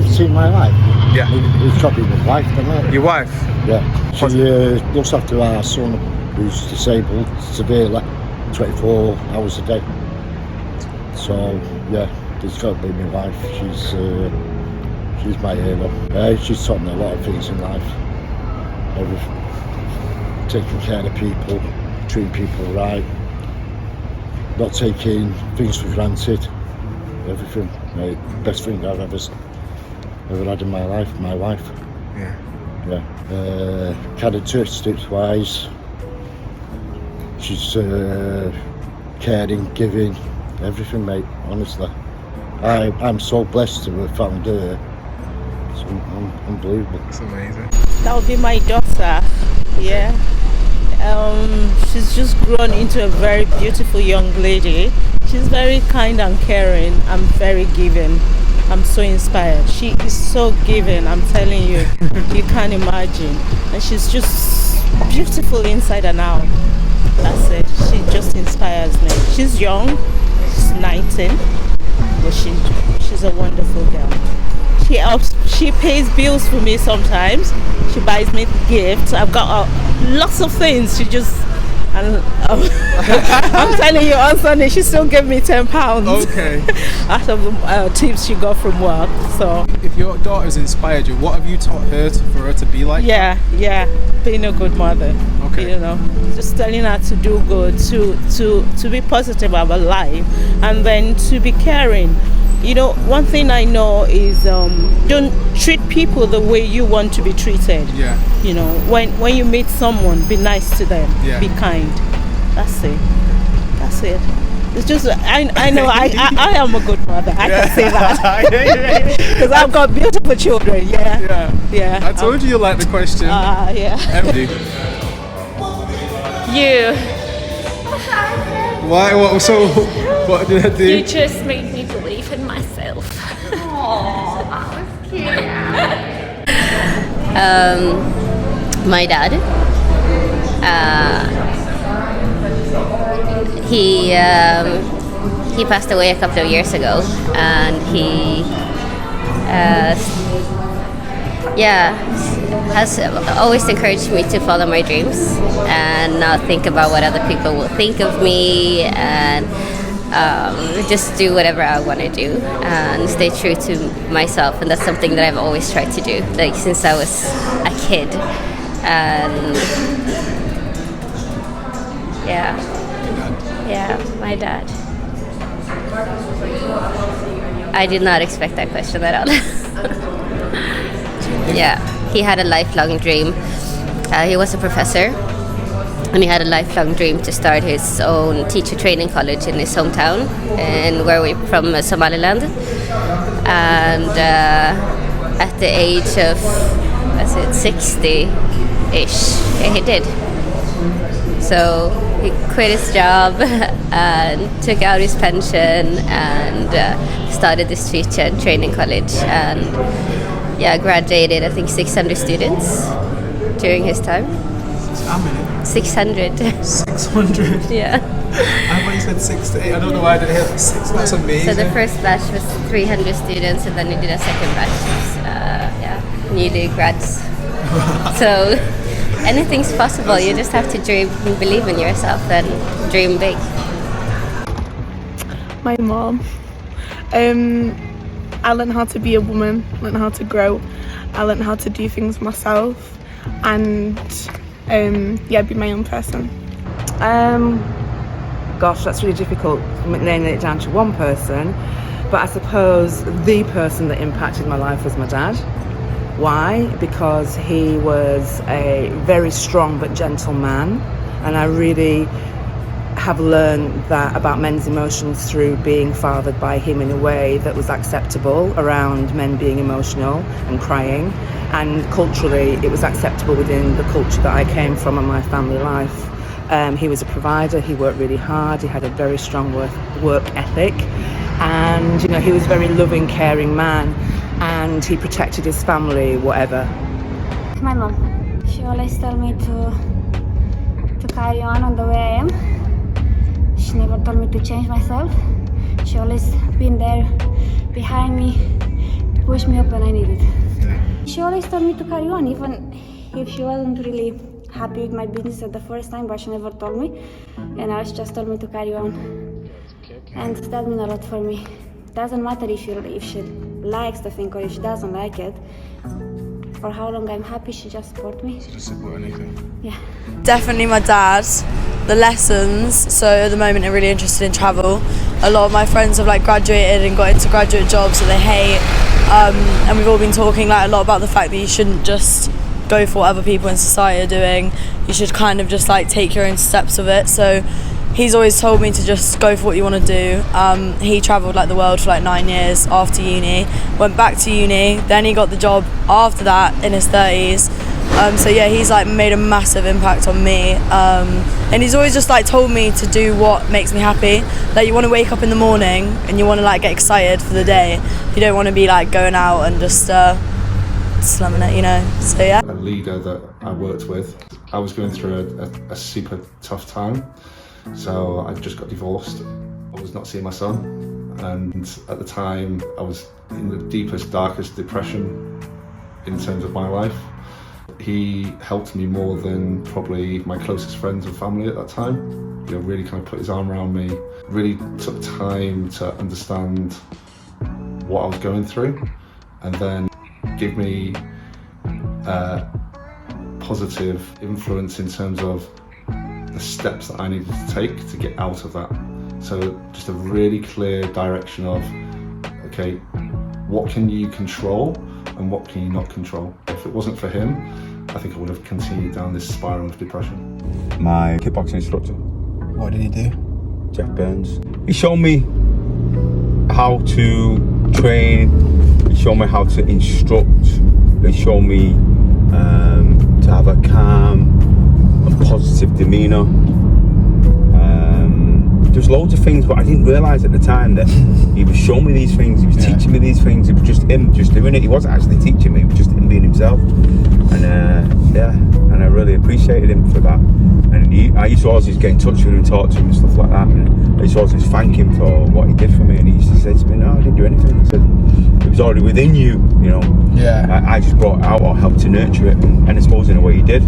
ever seen my wife? Yeah. It's probably my wife, isn't it? Your wife? Yeah. She looks after our son, who's disabled severely, 24 hours a day. So, yeah, it's got to be my wife. She's my hero. She's taught me a lot of things in life. Taking care of people, treating people right, not taking things for granted. Everything. Best thing I've ever had in my life, my wife. Yeah. Yeah. Characteristics wise, she's caring, giving, everything, mate. Honestly, I'm so blessed to have found her. It's unbelievable. It's amazing. That would be my daughter. Yeah. She's just grown into a very beautiful young lady. She's very kind and caring and very giving. I'm so inspired. She is so giving, I'm telling you. You can't imagine. And she's just beautiful inside and out. That's it. She just inspires me. She's young. She's 19. But she's a wonderful girl. She pays bills for me sometimes. She buys me gifts. I've got lots of things. She just, I'm telling you, on Sunday she still gave me £10. Okay. Out of the tips she got from work. So. If your daughter's inspired you, what have you taught her for her to be like? Yeah, being a good mother. Okay. You know, just telling her to do good, to be positive about life, and then to be caring. You know, one thing I know is don't treat people the way you want to be treated. Yeah. You know, when you meet someone, be nice to them. Yeah. Be kind. That's it. That's it. It's just I know I am a good mother. I can say that because I've got beautiful children. Yeah. I told you like the question. Yeah. Empty. You. Why? What did I do? You just made me believe in myself. Aww, that was cute. My dad. He passed away a couple of years ago, and he has always encouraged me to follow my dreams and not think about what other people will think of me, and just do whatever I want to do and stay true to myself. And that's something that I've always tried to do, like since I was a kid. And my dad. I did not expect that question at all. Yeah, he had a lifelong dream. He was a professor, and he had a lifelong dream to start his own teacher training college in his hometown, and where we're from, Somaliland. And at the age of 60-ish, he did. So he quit his job and took out his pension and started this teacher training college, and graduated, I think, 600 students during his time. How many? 600. 600? Yeah. I thought you said 6 to 8. I don't know why I didn't hear 6. That's amazing. So the first batch was 300 students, and then we did a second batch, newly grads. So anything's possible. You just have to dream and believe in yourself and dream big. My mom. I learned how to be a woman, learned how to grow. I learned how to do things myself and be my own person. Gosh, that's really difficult, nailing it down to one person. But I suppose the person that impacted my life was my dad. Why? Because he was a very strong but gentle man, and I really have learned that about men's emotions through being fathered by him in a way that was acceptable around men being emotional and crying, and culturally it was acceptable within the culture that I came from and my family life. He was a provider, he worked really hard, he had a very strong work ethic, and he was a very loving, caring man, and he protected his family, whatever. My mom, she always told me to carry on the way I am. She never told me to change myself. She always been there behind me, pushed me up when I needed. She always told me to carry on, even if she wasn't really happy with my business at the first time, but she never told me. And she just told me to carry on. And that means a lot for me. Doesn't matter if she likes the thing or if she doesn't like it. For how long I'm happy, she just support me. So just support anything. Yeah. Definitely my dad. The lessons. So at the moment I'm really interested in travel. A lot of my friends have like graduated and got into graduate jobs that they hate. And we've all been talking like a lot about the fact that you shouldn't just go for what other people in society are doing. You should kind of just like take your own steps of it. So he's always told me to just go for what you want to do. He travelled like the world for like 9 years after uni, went back to uni, then he got the job after that in his 30s. So yeah, he's like made a massive impact on me. And he's always just like told me to do what makes me happy. Like you want to wake up in the morning and you want to like get excited for the day. You don't want to be like going out and just slumming it, you know. So yeah. A leader that I worked with, I was going through a super tough time. So I just got divorced. I was not seeing my son, and at the time I was in the deepest, darkest depression in terms of my life. He helped me more than probably my closest friends and family at that time. You know, really kind of put his arm around me, really took time to understand what I was going through, and then give me positive influence in terms of the steps that I needed to take to get out of that. So just a really clear direction of, okay, what can you control and what can you not control? If it wasn't for him, I think I would have continued down this spiral of depression. My kickboxing instructor. What did he do? Jeff Burns. He showed me how to train, he showed me how to instruct, he showed me to have a calm and positive demeanour. There's loads of things, but I didn't realise at the time that he was showing me these things, he was teaching me these things. It was just him just doing it. He wasn't actually teaching me, it was just him being himself. And and I really appreciated him for that. And I used to always get in touch with him and talk to him and stuff like that. And I used to always thank him for what he did for me. And he used to say to me, no, I didn't do anything. I said, it was already within you, you know. Yeah. I just brought it out or helped to nurture it. And I suppose in a way he did.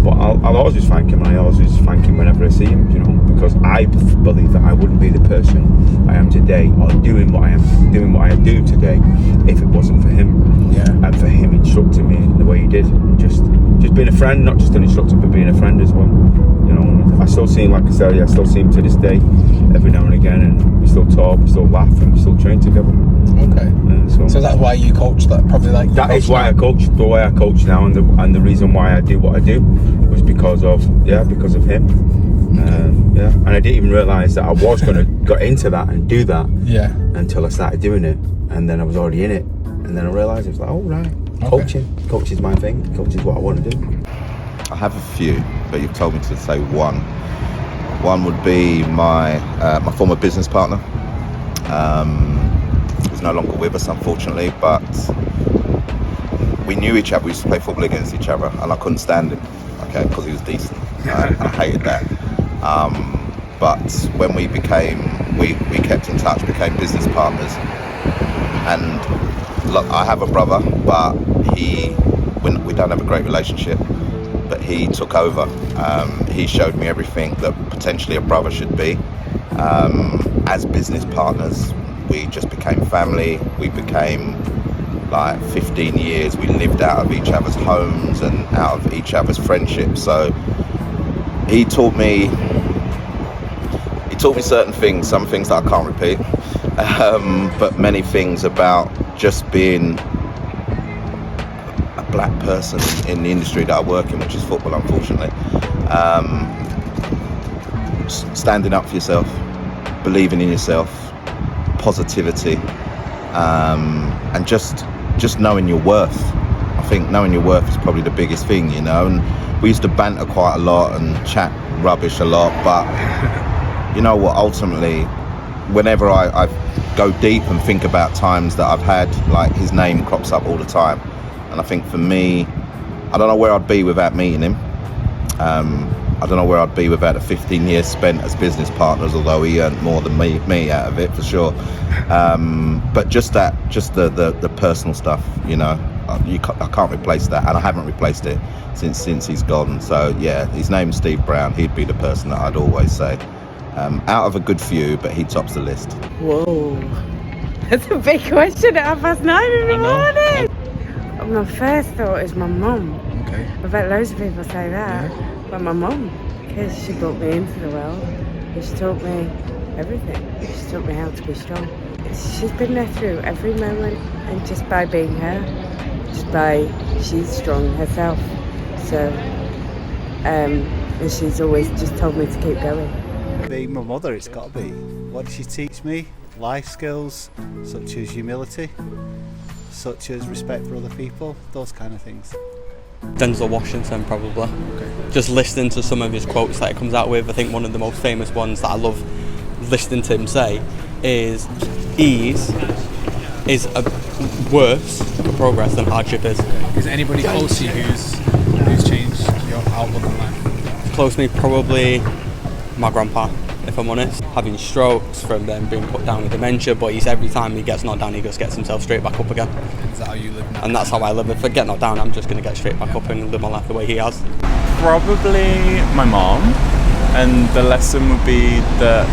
But I'll always just thank him, and I always just thank him whenever I see him, you know, because I believe that I wouldn't be the person I am today or doing what I do today if it wasn't for him. Yeah. And for him instructing me in the way he did. Just being a friend, not just an instructor, but being a friend as well. You know, I still see him, like I said, I still see him to this day, every now and again, and we still talk, we still laugh, and we still train together. Okay. So that's why you coach that, probably like. That is why I coach the way I coach now, and the reason why I do what I do was because of him. And I didn't even realise that I was going to get into that and do that. Yeah. Until I started doing it, and then I was already in it, and then I realised it was like, oh right, coaching is my thing. Coaching is what I want to do. I have a few, but you've told me to say one. One would be my former business partner. He's no longer with us, unfortunately, but we knew each other. We used to play football against each other, and I couldn't stand him, okay, because he was decent. I hated that. But when we kept in touch, became business partners. And look, I have a brother, but we don't have a great relationship. But he took over. He showed me everything that potentially a brother should be. As business partners, we just became family. We became like 15 years. We lived out of each other's homes and out of each other's friendships. So he taught me certain things, some things that I can't repeat, but many things about just being a black person in the industry that I work in, which is football, unfortunately. Standing up for yourself, believing in yourself, positivity, and just knowing your worth. I think knowing your worth is probably the biggest thing, you know. And we used to banter quite a lot and chat rubbish a lot, but you know what, ultimately, whenever I go deep and think about times that I've had, like, his name crops up all the time. And I think for me, I don't know where I'd be without meeting him. I don't know where I'd be without the 15 years spent as business partners, although he earned more than me out of it for sure. But just the personal stuff, you know, I can't replace that, and I haven't replaced it since he's gone. So yeah, his name's Steve Brown. He'd be the person that I'd always say. Out of a good few, but he tops the list. Whoa, that's a big question at 9:30 in the morning. My first thought is my mum. Okay. I bet loads of people say that, but my mum, because she brought me into the world, and she taught me everything. She taught me how to be strong. She's been there through every moment, and just by being her, she's strong herself. So, and she's always just told me to keep going. Being my mother, it's got to be. What did she teach me? Life skills, such as humility, such as respect for other people, those kind of things. Denzel Washington, probably. Just listening to some of his quotes that he comes out with, I think one of the most famous ones that I love listening to him say is, ease is worse for progress than hardship is. Is there anybody close to you who's changed your outlook on life? Close to me, probably my grandpa, if I'm honest. Having strokes from them being put down with dementia, but every time he gets knocked down, he just gets himself straight back up again. Is that how you live now? And that's how I live. If I get knocked down, I'm just going to get straight back up and live my life the way he has. Probably my mom, and the lesson would be that,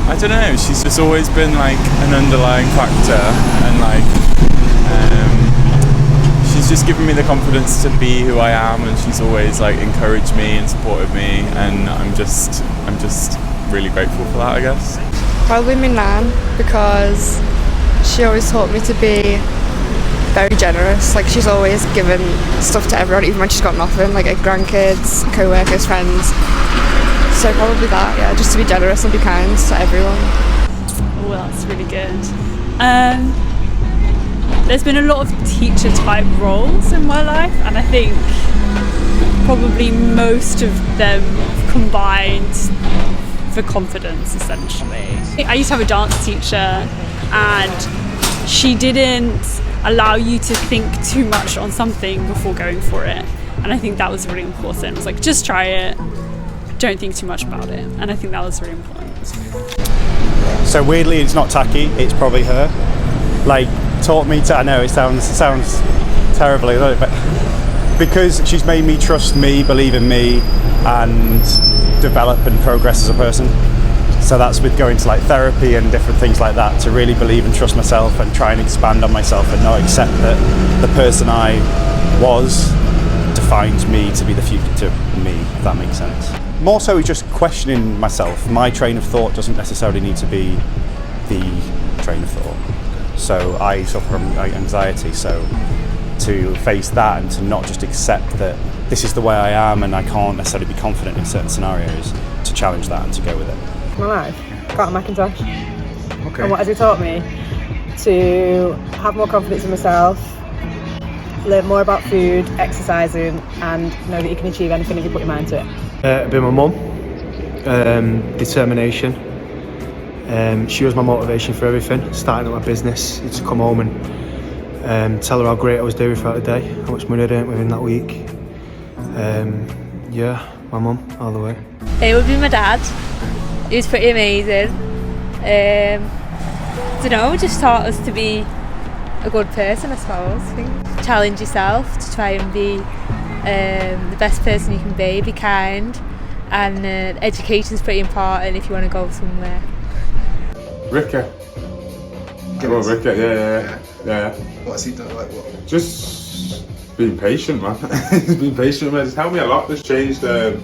I don't know, she's just always been like an underlying factor, and she's just given me the confidence to be who I am, and she's always like encouraged me and supported me, and I'm just really grateful for that, I guess. Probably my nan, because she always taught me to be very generous. Like, she's always given stuff to everyone, even when she's got nothing, like her grandkids, co-workers, friends. So probably that, yeah, just to be generous and be kind to everyone. Well, that's really good. There's been a lot of teacher type roles in my life, and I think probably most of them combined for confidence, essentially. I used to have a dance teacher, and she didn't allow you to think too much on something before going for it, and I think that was really important. It was like, just try it, don't think too much about it, and I think that was really important. So weirdly, it's not tacky, it's probably her. Like, taught me to, I know it sounds terribly, but because she's made me trust me, believe in me, and develop and progress as a person. So that's with going to like therapy and different things like that, to really believe and trust myself and try and expand on myself and not accept that the person I was defines me to be the future me, if that makes sense. More so just questioning myself. My train of thought doesn't necessarily need to be the train of thought. So I suffer from anxiety, so to face that and to not just accept that this is the way I am and I can't necessarily be confident in certain scenarios, to challenge that and to go with it. My life, Carter McIntosh. Okay. And what has he taught me? To have more confidence in myself, learn more about food, exercising, and know that you can achieve anything if you put your mind to it. Be my mum, determination. She was my motivation for everything, starting up my business. To come home and tell her how great I was doing throughout the day, how much money I'd earned within that week. Yeah, my mum, all the way. It would be my dad. He was pretty amazing. Don't know, just taught us to be a good person, I suppose. I think. Challenge yourself to try and be the best person you can be kind, and education's pretty important if you want to go somewhere. Ricky. Well, Ricky, yeah. What's he done? Like what? Just being patient, man. Being patient, man. It's helped me a lot. It's changed. Like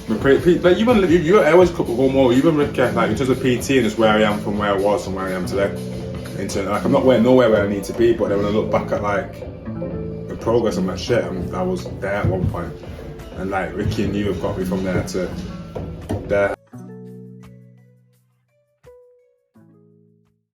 you always couple go more. Even Ricky, like in terms of PT and just where I am from where I was and where I am today. Like I'm not nowhere where I need to be, but then when I look back at like the progress, I'm like shit. I was there at one point, and like Ricky and you have got me from there to there.